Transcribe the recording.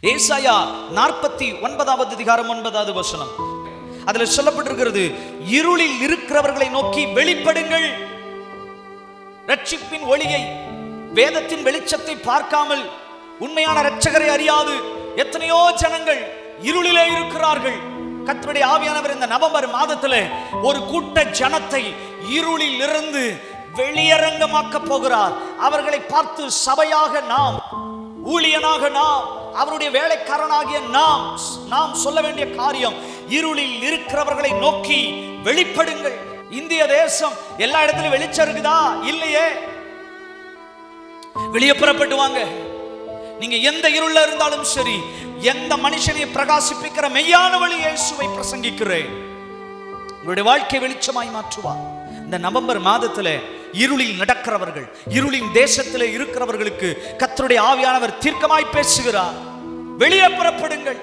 ஏசாயா 49வது அதிகாரம் 9வது வசனம், அதுல சொல்லப்பட்டிருக்கிறது, இருளில் இருக்கிறவர்களை நோக்கி வெளிப்படுங்கள். ரட்சிப்பின் ஒளியை, வேதத்தின் வெளிச்சத்தை பார்க்காமல் உண்மையான இரட்சகரை அறியாது எத்தனையோ ஜனங்கள் இருளிலே இருக்கிறார்கள். கர்த்தருடைய ஆவியானவர் இந்த நவம்பர் மாதத்தில் ஒரு கூட்ட ஜனத்தை இருளில் இருந்து வெளியரங்கமாக்க போகிறார். அவர்களை பார்த்து சபையாக நாம், ஊழியனாக நாம், அவருடைய வேலைக்காரனாகிய நாம் சொல்ல வேண்டிய காரியம், இருளில் இருக்கிறவர்களை நோக்கி வெளிப்படுங்கள். இந்திய தேசம் எல்லா இடத்திலும் வெளிச்சம் இருக்குதா? இல்லையே. வெளியே புறப்பட்டு வாங்க. நீங்க எந்த இருள இருந்தாலும் சரி, எந்த மனுஷனை பிரகாசிப்பிக்கிற மெய்யான வழி இயேசுவை பிரசங்கிக்கிறேன். உங்களுடைய வாழ்க்கை வெளிச்சமாய் மாற்றுவார். இந்த நவம்பர் மாதத்துல இருளில் நடக்கிறவர்கள், இருளின் தேசத்தில் இருக்கிறவர்களுக்கு கர்த்தருடைய ஆவியானவர் தீர்க்கமாய் பேசுகிறார். வெளியே புறப்படுங்கள்.